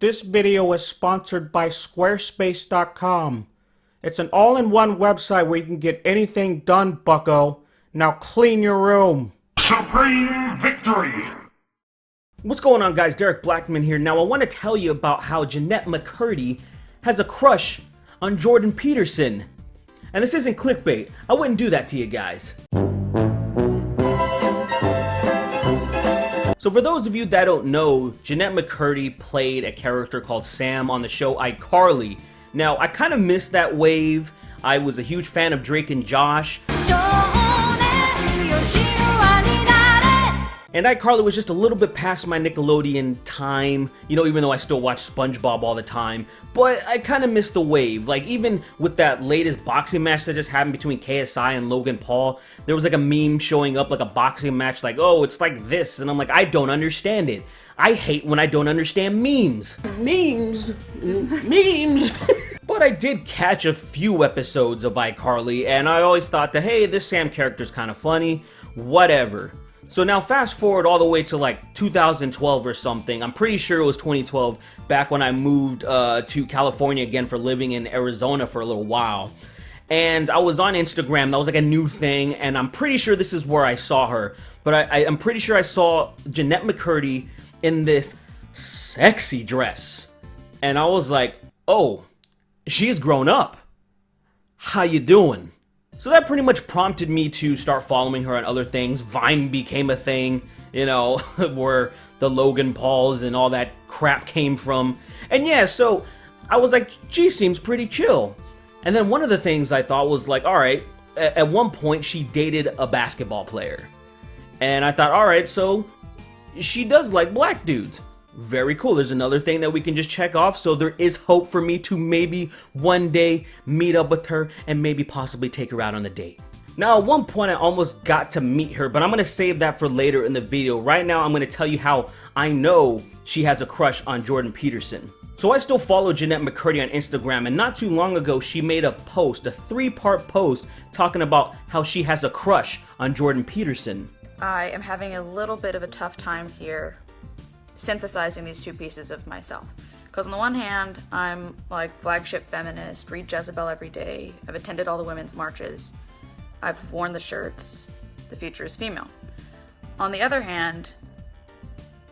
This video is sponsored by Squarespace.com. It's an all-in-one website where you can get anything done, bucko. Now clean your room. Supreme victory! What's going on, guys? Derek Blackman here. Now I want to tell you about how Jennette McCurdy has a crush on Jordan Peterson. And this isn't clickbait. I wouldn't do that to you guys. So for those of you that don't know, Jennette McCurdy played a character called Sam on the show iCarly. Now, I kind of missed that wave. I was a huge fan of Drake and Josh. And iCarly was just a little bit past my Nickelodeon time, you know, even though I still watch SpongeBob all the time. But I kind of missed the wave. Like, even with that latest boxing match that just happened between KSI and Logan Paul, there was like a meme showing up, like a boxing match, like, oh, it's like this. And I'm like, I don't understand it. I hate when I don't understand memes. Memes. But I did catch a few episodes of iCarly, and I always thought that, hey, this Sam character's kind of funny, whatever. So now fast forward all the way to like 2012 or something. I'm pretty sure it was 2012, back when I moved to California again for living in Arizona for a little while. And I was on Instagram, that was like a new thing, and I'm pretty sure this is where I saw her. But I'm pretty sure I saw Jennette McCurdy in this sexy dress. And I was like, oh, she's grown up. How you doing? So that pretty much prompted me to start following her on other things. Vine became a thing, you know, where the Logan Pauls and all that crap came from. And yeah, so I was like, she seems pretty chill. And then one of the things I thought was like, alright, at one point she dated a basketball player. And I thought, alright, so she does like black dudes. Very cool. There's another thing that we can just check off, so there is hope for me to maybe one day meet up with her and maybe possibly take her out on a date. Now, at one point I almost got to meet her, but I'm going to save that for later in the video. Right now I'm going to tell you how I know she has a crush on Jordan Peterson. So I still follow Jennette McCurdy on Instagram, and not too long ago she made a post, a 3-part post, talking about how she has a crush on Jordan Peterson. I am having a little bit of a tough time here synthesizing these two pieces of myself, because on the one hand I'm like flagship feminist, read Jezebel every day, I've attended all the women's marches, I've worn the shirts, the future is female. On the other hand,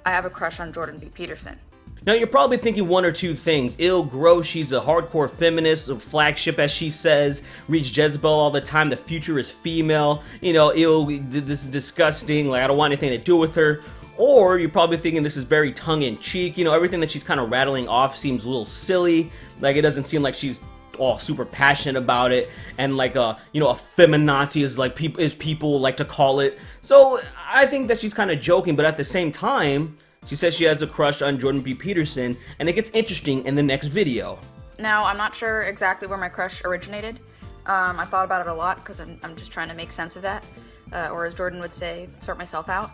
I have a crush on Jordan B. Peterson. Now you're probably thinking one or two things. Ew, gross, she's a hardcore feminist, a flagship as she says, reads Jezebel all the time, the future is female, you know, ew, this is disgusting, like I don't want anything to do with her. Or you're probably thinking this is very tongue-in-cheek, you know, everything that she's kind of rattling off seems a little silly, like it doesn't seem like she's all super passionate about it, and like a, you know, a feminazi is like people like to call it. So I think that she's kind of joking, but at the same time, she says she has a crush on Jordan B. Peterson, and it gets interesting in the next video. Now, I'm not sure exactly where my crush originated. I thought about it a lot because I'm just trying to make sense of that, or as Jordan would say, sort myself out.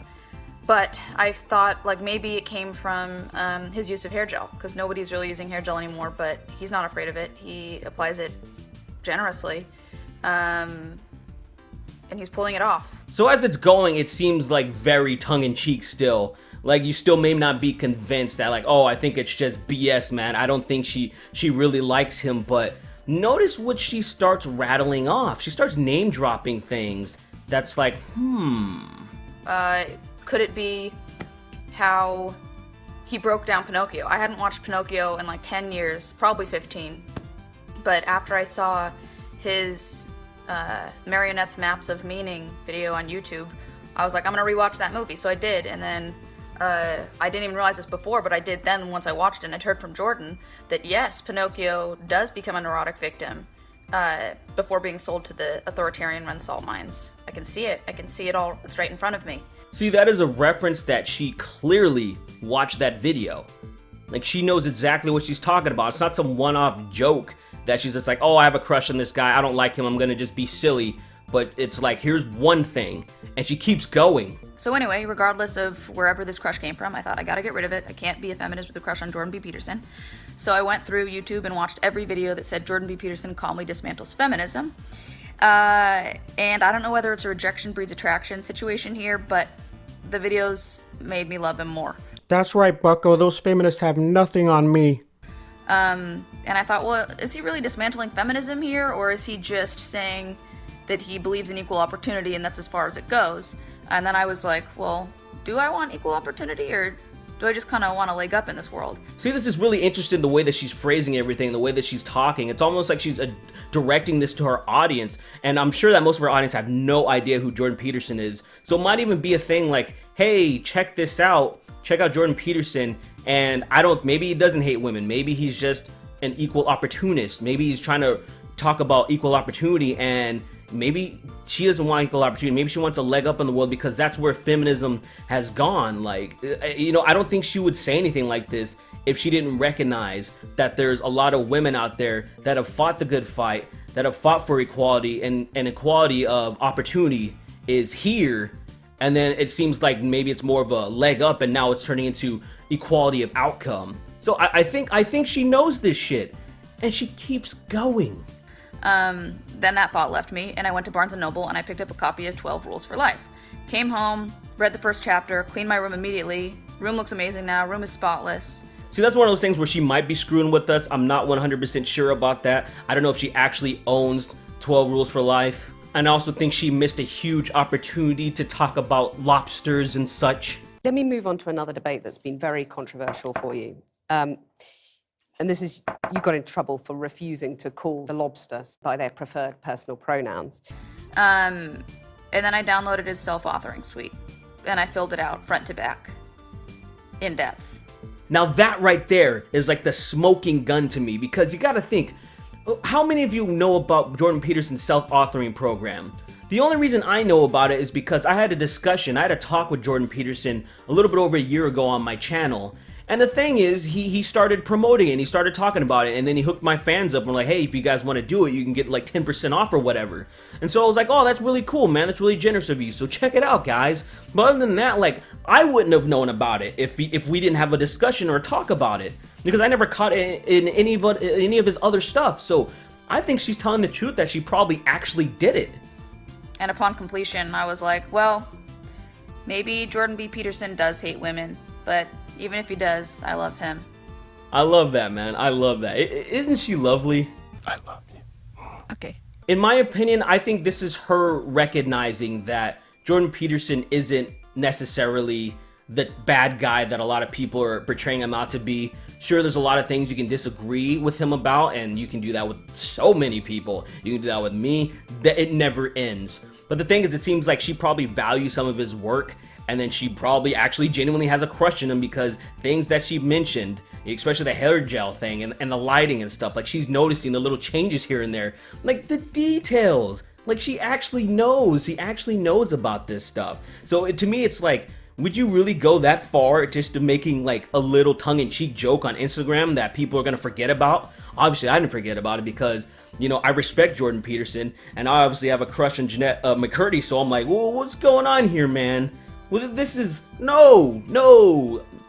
But I thought like maybe it came from his use of hair gel, because nobody's really using hair gel anymore, but he's not afraid of it. He applies it generously, and he's pulling it off. So as it's going, it seems like very tongue-in-cheek still. Like you still may not be convinced that like, oh, I think it's just BS, man. I don't think she really likes him, but notice what she starts rattling off. She starts name-dropping things that's like, Could it be how he broke down Pinocchio? I hadn't watched Pinocchio in like 10 years, probably 15. But after I saw his Marionette's Maps of Meaning video on YouTube, I was like, I'm gonna rewatch that movie. So I did, and then I didn't even realize this before, but I did then once I watched it, and I'd heard from Jordan that yes, Pinocchio does become a neurotic victim before being sold to the authoritarian run salt mines. I can see it. I can see it all. It's right in front of me. See, that is a reference that she clearly watched that video. Like, she knows exactly what she's talking about. It's not some one-off joke that she's just like, oh, I have a crush on this guy, I don't like him, I'm gonna just be silly. But it's like, here's one thing, and she keeps going. So anyway, regardless of wherever this crush came from, I thought I gotta get rid of it. I can't be a feminist with a crush on Jordan B. Peterson. So I went through YouTube and watched every video that said Jordan B. Peterson calmly dismantles feminism. And I don't know whether it's a rejection breeds attraction situation here, but the videos made me love him more. That's right, Bucko. Those feminists have nothing on me. And I thought, well, is he really dismantling feminism here, or is he just saying that he believes in equal opportunity and that's as far as it goes? And then I was like, well, do I want equal opportunity, or do I just kind of want a leg up in this world? See, this is really interesting, the way that she's phrasing everything, the way that she's talking. It's almost like she's directing this to her audience, and I'm sure that most of her audience have no idea who Jordan Peterson is. So it might even be a thing like, hey, check this out. Check out Jordan Peterson, and maybe he doesn't hate women. Maybe he's just an equal opportunist. Maybe he's trying to talk about equal opportunity, and maybe she doesn't want equal opportunity. Maybe she wants a leg up in the world because that's where feminism has gone. Like, I don't think she would say anything like this if she didn't recognize that there's a lot of women out there that have fought the good fight, that have fought for equality, and equality of opportunity is here. And then it seems like maybe it's more of a leg up, and now it's turning into equality of outcome. So I think she knows this shit, and she keeps going. Then that thought left me, and I went to Barnes & Noble, and I picked up a copy of 12 Rules for Life. Came home, read the first chapter, cleaned my room immediately. Room looks amazing now, room is spotless. See, that's one of those things where she might be screwing with us. I'm not 100% sure about that. I don't know if she actually owns 12 Rules for Life. And I also think she missed a huge opportunity to talk about lobsters and such. Let me move on to another debate that's been very controversial for you. And this is, you got in trouble for refusing to call the lobsters by their preferred personal pronouns. And then I downloaded his self-authoring suite, and I filled it out front to back, in depth. Now that right there is like the smoking gun to me, because you gotta think, how many of you know about Jordan Peterson's self-authoring program? The only reason I know about it is because I had a talk with Jordan Peterson a little bit over a year ago on my channel. And the thing is, he started promoting it, and he started talking about it, and then he hooked my fans up and like, hey, if you guys want to do it, you can get like 10% off or whatever. And so I was like, oh, that's really cool, man. That's really generous of you. So check it out, guys. But other than that, like, I wouldn't have known about it if we didn't have a discussion or a talk about it, because I never caught it in any of his other stuff. So I think she's telling the truth that she probably actually did it. And upon completion, I was like, well, maybe Jordan B. Peterson does hate women, but even if he does, I love him. I love that, man. I love that. Isn't she lovely? I love you. Okay. In my opinion, I think this is her recognizing that Jordan Peterson isn't necessarily the bad guy that a lot of people are portraying him out to be. Sure, there's a lot of things you can disagree with him about, and you can do that with so many people. You can do that with me. It never ends. But the thing is, it seems like she probably values some of his work, and then she probably actually genuinely has a crush on him because things that she mentioned, especially the hair gel thing and the lighting and stuff, like she's noticing the little changes here and there, like the details. Like she actually knows about this stuff. So to me, it's like, would you really go that far just to making like a little tongue-in-cheek joke on Instagram that people are gonna forget about? Obviously, I didn't forget about it because, you know, I respect Jordan Peterson, and I obviously have a crush on Jennette McCurdy, so I'm like, well, what's going on here, man? Well, this is, no,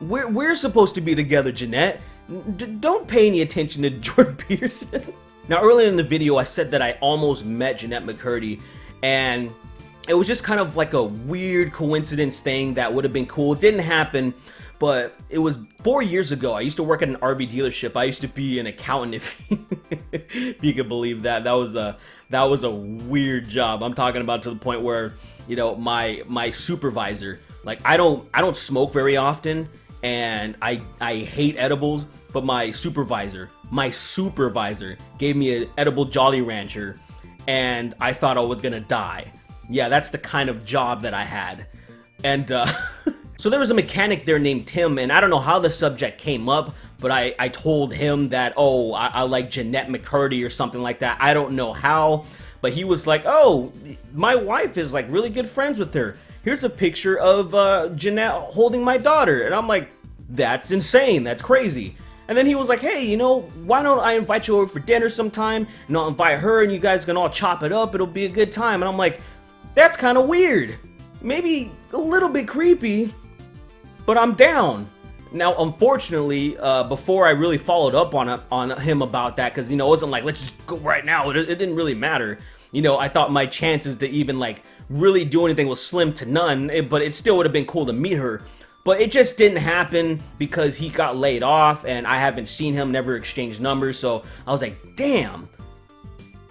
we're supposed to be together, Jennette. Don't pay any attention to Jordan Peterson. Now, earlier in the video, I said that I almost met Jennette McCurdy, and it was just kind of like a weird coincidence thing that would have been cool. It didn't happen, but it was 4 years ago. I used to work at an RV dealership. I used to be an accountant, if you could believe that. That was a weird job. I'm talking about to the point where, you know, my supervisor, like I don't smoke very often, and I hate edibles, but my supervisor gave me an edible Jolly Rancher, and I thought I was gonna die. Yeah, that's the kind of job that I had. And so there was a mechanic there named Tim, and I don't know how the subject came up, but I told him that, oh, I like Jennette McCurdy or something like that. I don't know how, but he was like, oh, my wife is like really good friends with her. Here's a picture of Jennette holding my daughter. And I'm like, that's insane. That's crazy. And then he was like, hey, you know, why don't I invite you over for dinner sometime, and I'll invite her, and you guys can all chop it up. It'll be a good time. And I'm like, that's kind of weird. Maybe a little bit creepy, but I'm down. Now, unfortunately, before I really followed up on him about that, because, you know, it wasn't like, let's just go right now. It didn't really matter. You know, I thought my chances to even, like, really do anything was slim to none, but it still would have been cool to meet her. But it just didn't happen because he got laid off and I haven't seen him, never exchanged numbers. So I was like, damn,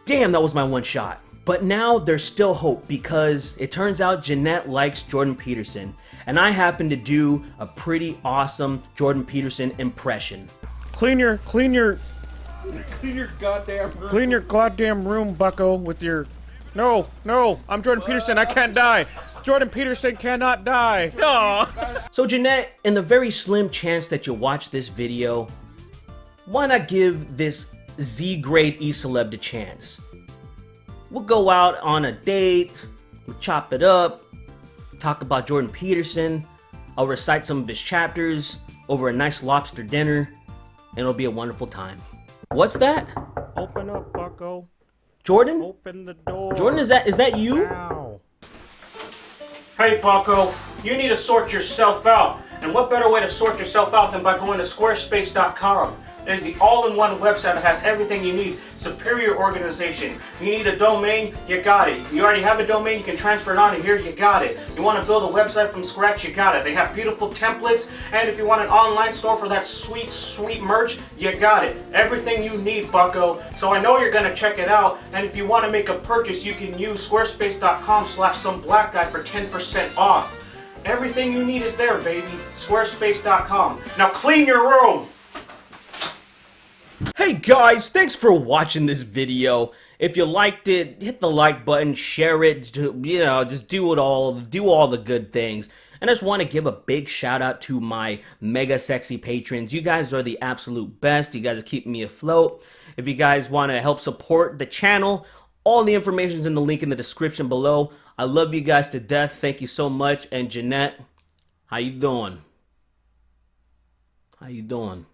that was my one shot. But now there's still hope because it turns out Jennette likes Jordan Peterson. And I happen to do a pretty awesome Jordan Peterson impression. Clean your goddamn room, bucko, with your... No, I'm Jordan Peterson, I can't die. Jordan Peterson cannot die. Aw. So Jennette, in the very slim chance that you watch this video, why not give this Z-grade E-celeb a chance? We'll go out on a date, we'll chop it up, talk about Jordan Peterson, I'll recite some of his chapters over a nice lobster dinner, and it'll be a wonderful time. What's that? Open up, bucko. Jordan? Open the door. Jordan, is that you? Ow. Hey, bucko, you need to sort yourself out. And what better way to sort yourself out than by going to squarespace.com? It is the all-in-one website that has everything you need. Superior organization. You need a domain, you got it. You already have a domain, you can transfer it onto here, you got it. You want to build a website from scratch, you got it. They have beautiful templates, and if you want an online store for that sweet, sweet merch, you got it. Everything you need, bucko. So I know you're going to check it out, and if you want to make a purchase, you can use squarespace.com/someblackguy for 10% off. Everything you need is there, baby. Squarespace.com. Now clean your room! Hey guys, thanks for watching this video. If you liked it, hit the like button, share it, just do all the good things. And I just want to give a big shout out to my mega sexy patrons. You guys are the absolute best. You guys are keeping me afloat. If you guys want to help support the channel, all the information is in the link in the description below. I love you guys to death. Thank you so much. And Jennette, how you doing? How you doing?